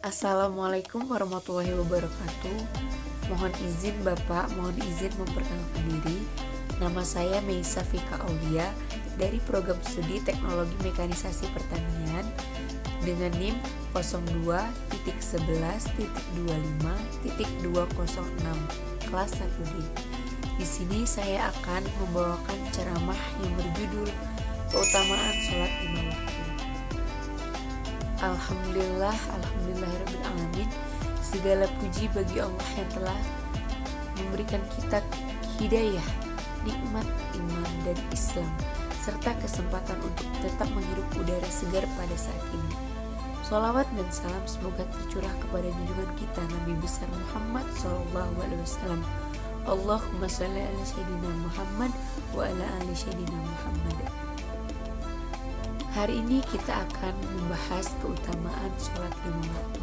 Assalamualaikum warahmatullahi wabarakatuh. Mohon izin Bapak, mohon izin memperkenalkan diri. Nama saya Meisa Fika Aulia dari Program Studi Teknologi Mekanisasi Pertanian dengan NIM 02.11.25.206 kelas 1D. Di sini saya akan membawakan ceramah yang berjudul Keutamaan Sholat 5 Waktu. Alhamdulillahirabbil alamin. Segala puji bagi Allah yang telah memberikan kita hidayah, nikmat iman dan Islam, serta kesempatan untuk tetap menghirup udara segar pada saat ini. Sholawat dan salam semoga tercurah kepada junjungan kita Nabi besar Muhammad SAW. Allahumma sholli ala sayyidina Muhammad wa ala ali sayyidina Muhammad. Hari ini kita akan membahas keutamaan sholat 5 waktu,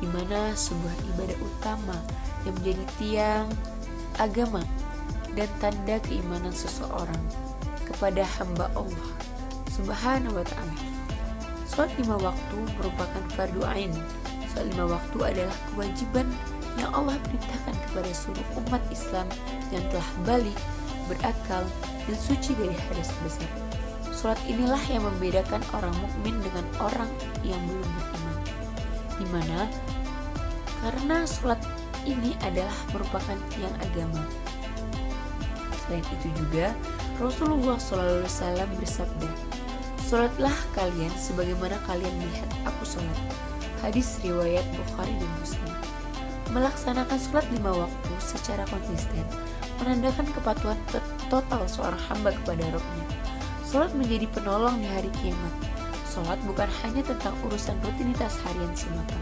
di mana sebuah ibadah utama yang menjadi tiang agama dan tanda keimanan seseorang kepada hamba Allah Subhanahu wa Ta'ala. Sholat 5 waktu merupakan fardu ain. Sholat 5 waktu adalah kewajiban yang Allah perintahkan kepada seluruh umat Islam yang telah balik, berakal, dan suci dari hadas besar. Sholat inilah yang membedakan orang mukmin dengan orang yang belum beriman. Di mana karena sholat ini adalah merupakan tiang agama. Selain itu juga Rasulullah SAW bersabda, "Sholatlah kalian sebagaimana kalian melihat aku sholat." Hadis riwayat Bukhari dan Muslim. Melaksanakan sholat 5 waktu secara konsisten menandakan kepatuhan total seorang hamba kepada Rabb-Nya. Sholat menjadi penolong di hari kiamat. Sholat bukan hanya tentang urusan rutinitas harian semata.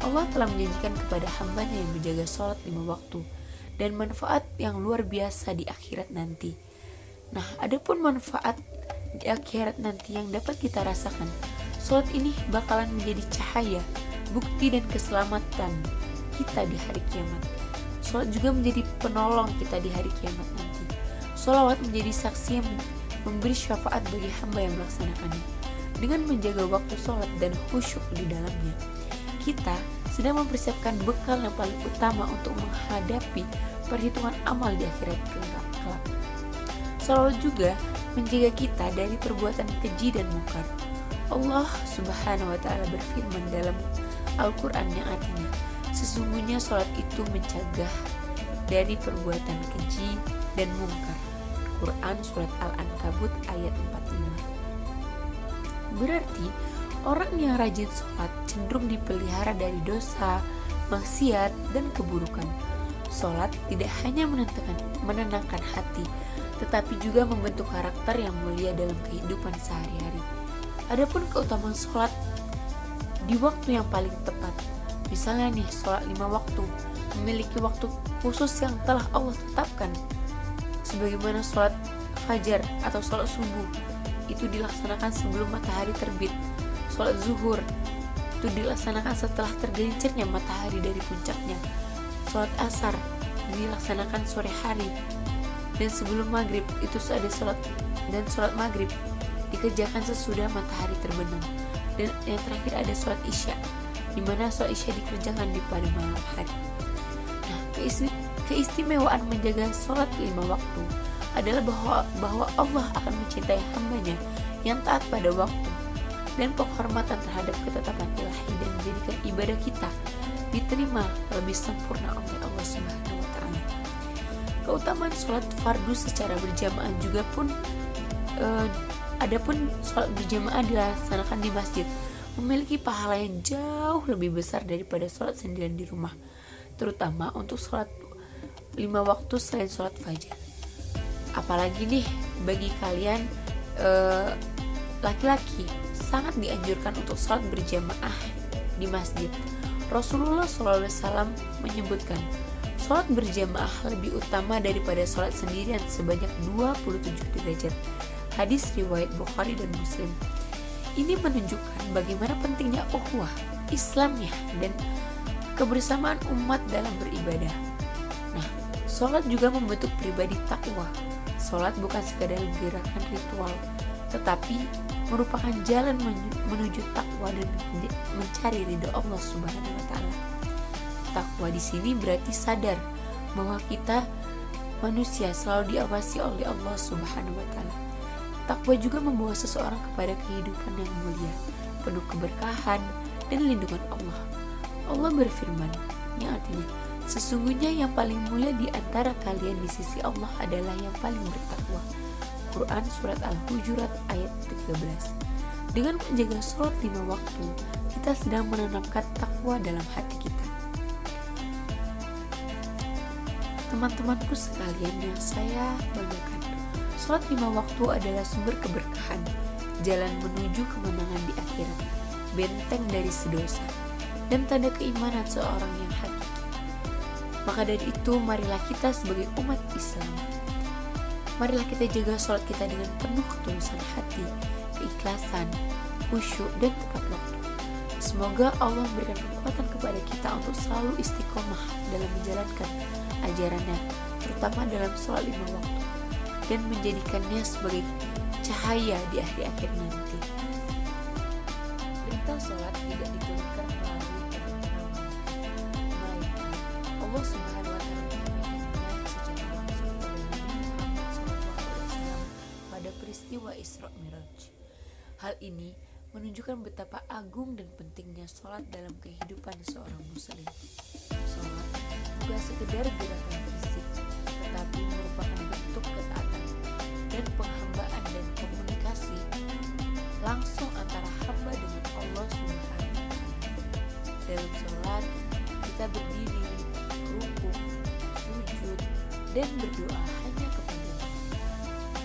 Allah telah menjanjikan kepada hambanya yang menjaga sholat 5 waktu dan manfaat yang luar biasa di akhirat nanti. Nah, adapun manfaat di akhirat nanti yang dapat kita rasakan, sholat ini bakalan menjadi cahaya, bukti dan keselamatan kita di hari kiamat. Sholat juga menjadi penolong kita di hari kiamat nanti. Sholawat menjadi saksi yang memberi syafaat bagi hamba yang melaksanakannya. Dengan menjaga waktu sholat dan khusyuk di dalamnya, kita sedang mempersiapkan bekal yang paling utama untuk menghadapi perhitungan amal di akhirat kelak. Sholawat juga menjaga kita dari perbuatan keji dan mungkar. Allah Subhanahu wa Ta'ala berfirman dalam Al-Quran yang artinya, sesungguhnya sholat itu mencegah dari perbuatan keji dan mungkar. Quran Surat Al-Ankabut ayat 45. Berarti orang yang rajin sholat cenderung dipelihara dari dosa, maksiat, dan keburukan. Sholat tidak hanya menenangkan hati, tetapi juga membentuk karakter yang mulia dalam kehidupan sehari-hari. Adapun keutamaan sholat di waktu yang paling tepat, misalnya nih sholat 5 waktu, memiliki waktu khusus yang telah Allah tetapkan, sebagaimana sholat fajar atau sholat subuh itu dilaksanakan sebelum matahari terbit. Sholat zuhur itu dilaksanakan setelah tergelincirnya matahari dari puncaknya. Sholat asar dilaksanakan sore hari, dan sebelum maghrib itu ada sholat, dan sholat maghrib dikerjakan sesudah matahari terbenam. Dan yang terakhir ada sholat isya, di mana sholat isya dikerjakan di pada malam hari. Nah, keistimewaan menjaga sholat 5 waktu adalah bahwa Allah akan mencintai hambanya yang taat pada waktu, dan penghormatan terhadap ketetapan ilahi, dan menjadikan ibadah kita diterima lebih sempurna oleh Allah Subhanahu wa Ta'ala. Keutamaan sholat fardu secara berjamaah juga pun adapun sholat berjamaah dilaksanakan di masjid memiliki pahala yang jauh lebih besar daripada sholat sendirian di rumah, terutama untuk sholat 5 waktu selain sholat fajar. Apalagi nih bagi kalian laki-laki, sangat dianjurkan untuk sholat berjamaah di masjid. Rasulullah SAW menyebutkan, sholat berjamaah lebih utama daripada sholat sendirian sebanyak 27 derajat. Hadis riwayat Bukhari dan Muslim. Ini menunjukkan bagaimana pentingnya ukhuwah Islamnya dan kebersamaan umat dalam beribadah. Nah, sholat juga membentuk pribadi takwa. Sholat bukan sekadar gerakan ritual, tetapi merupakan jalan menuju takwa dan mencari ridho Allah Subhanahu wa taala. Takwa di sini berarti sadar bahwa kita manusia selalu diawasi oleh Allah Subhanahu wa taala. Takwa juga membawa seseorang kepada kehidupan yang mulia, penuh keberkahan dan lindungan Allah. Allah berfirman, yang artinya, sesungguhnya yang paling mulia di antara kalian di sisi Allah adalah yang paling bertakwa. Quran Surat Al-Hujurat ayat 13. Dengan menjaga sholat 5 waktu, kita sedang menanamkan takwa dalam hati kita. Teman-temanku sekalian yang saya banggakan, sholat 5 waktu adalah sumber keberkahan, jalan menuju kemenangan di akhirat, benteng dari sedosa, dan tanda keimanan seorang yang hakiki. Maka dari itu, marilah kita sebagai umat Islam, marilah kita jaga sholat kita dengan penuh ketulusan hati, keikhlasan, khusyuk, dan tepat waktu. Semoga Allah memberikan kekuatan kepada kita untuk selalu istiqomah dalam menjalankan ajarannya, terutama dalam sholat 5 waktu, dan menjadikannya sebagai cahaya di akhir-akhir nanti. Perintah sholat tidak diturunkan melalui perintah melainkan Allah Subhanahu wa taala menyampaikannya secara langsung kepada Nabi Muhammad SAW pada peristiwa Isra Mi'raj. Hal ini menunjukkan betapa agung dan pentingnya sholat dalam kehidupan seorang muslim. Sholat bukan sekedar gerakan fisik, tetapi merupakan bentuk ketaatan dan penghambaan dan komunikasi langsung antara hamba dengan Allah Subhanahu wa taala. Dalam sholat, kita berdiri, rukuk, sujud, dan berdoa hanya kepada-Nya.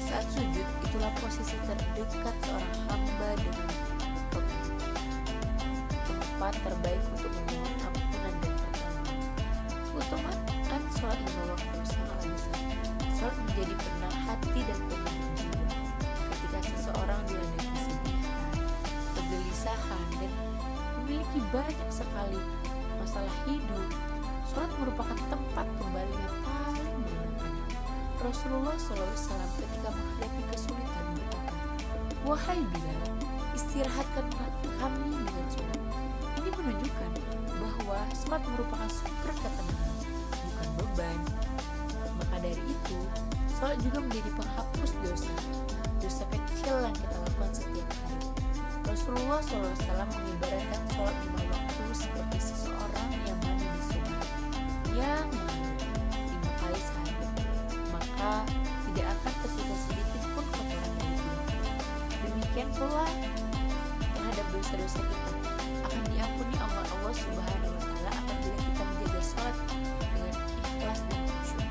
Saat sujud, itulah posisi terdekat seorang hamba dengan Rabb, tempat terbaik untuk memohon ampunan dan pertolongan. Keutamaan sholat 5 waktu sangatlah besar. Sholat menjadi penenang hati dan penenang jiwa. Ketika seseorang dilanda kesedihan, kegelisahan, dan memiliki banyak sekali masalah hidup, sholat merupakan tempat kembali yang paling menyenangkan. Rasulullah SAW ketika menghadapi kesulitan berkata, "Wahai Bilal, istirahatkan kami dengan sholat." Ini menunjukkan bahwa sholat merupakan sumber ketenangan, bukan beban. Maka dari itu, sholat juga menjadi penghapus dosa kecil yang kita lakukan setiap hari. Rasulullah SAW mengibaratkan sholat 5 waktu seperti seseorang yang mandi di sungai yang mengalir 5 kali sehari, maka tidak akan tersisa sedikit pun kotoran dari tubuh. Demikian pula terhadap dosa-dosa kita akan diampuni Allah Subhanahu wa taala apabila kita menjaga sholat dengan ikhlas dan khusyuk.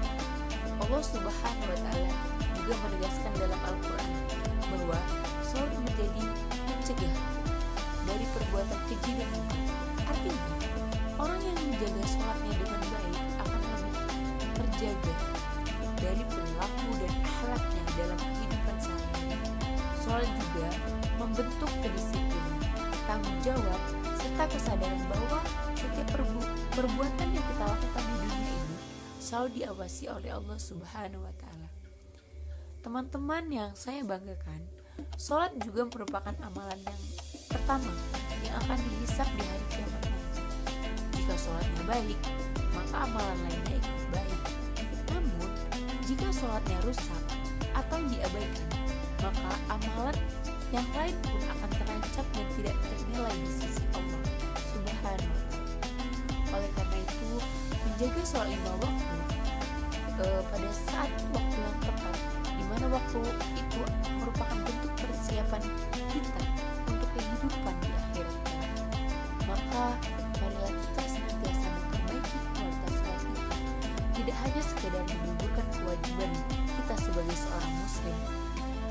Allah Subhanahu wa taala juga menegaskan dalam Al-Quran bahwa sholat menjadi mencegah dari perbuatan keji dan munkar. Artinya, orang yang menjaga sholatnya dengan baik akan lebih terjaga dari perilaku dan akhlaknya dalam kehidupan sehari-hari. Sholat juga membentuk kedisiplinan, tanggung jawab, serta kesadaran bahwa setiap perbuatan yang kita lakukan di dunia ini selalu diawasi oleh Allah Subhanahu wa taala. Teman-teman yang saya banggakan, sholat juga merupakan amalan yang pertama yang akan dihisab di hari kiamat nanti. Jika sholatnya baik, maka amalan lainnya ikut baik. Namun, jika sholatnya rusak atau diabaikan, maka amalan yang lain pun akan terancam dan tidak ternilai di sisi Allah Subhanahu wa taala. Oleh karena itu, menjaga sholat 5 waktu pada saat waktu yang tepat, di mana waktu itu merupakan bentuk persiapan kita untuk kehidupan di akhirat. Maka marilah kita senantiasa memperbaiki kualitas sholat kita, tidak hanya sekedar menunjukkan kewajiban kita sebagai seorang muslim,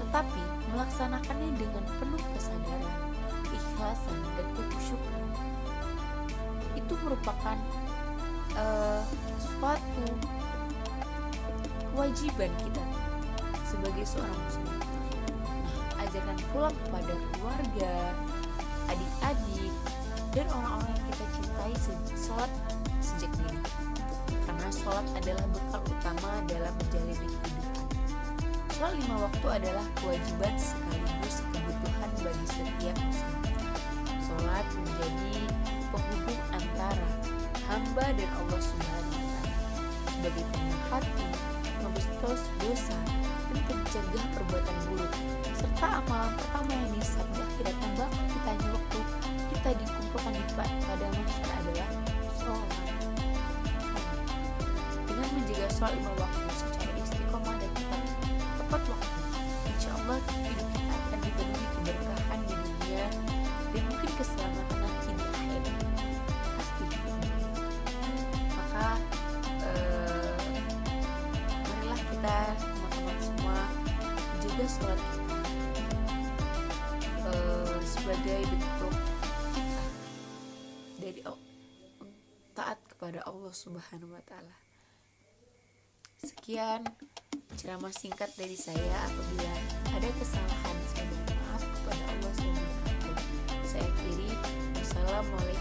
tetapi melaksanakannya dengan penuh kesadaran, keikhlasan, dan kekhusyukan. Itu merupakan suatu kewajiban kita sebagai seorang muslim. Nah, ajarkan pula kepada keluarga, adik-adik, dan orang-orang yang kita cintai sholat sejak dini, karena sholat adalah bekal utama dalam menjalani kehidupan. Sholat 5 waktu adalah kewajiban sekaligus kebutuhan bagi setiap muslim. Sholat menjadi penghubung antara hamba dan Allah Subhanahu wa Ta'ala, sebagai pemerhati, menghapus dosa dan pencegah perbuatan buruk, serta amalan pertama yang disabda tidak bakal ditanya waktu kita dikumpulkan pada masyarakat adalah sholat. Dengan menjaga sholat 5 waktu secara istiqomah dan tepat waktu, insya Allah hidup kita akan dipenuhi keberkahan di dunia dan mungkin keselamatan nanti di akhirat. Pasti. Maka marilah kita teman-teman semua menjaga sholat sebagai bentuk kita dari taat kepada Allah Subhanahu wa Ta'ala. Sekian ceramah singkat dari saya. Apabila ada kesalahan, saya mohon maaf kepada Allah Subhanahu wa Ta'ala. Saya akhiri. Wassalamualaikum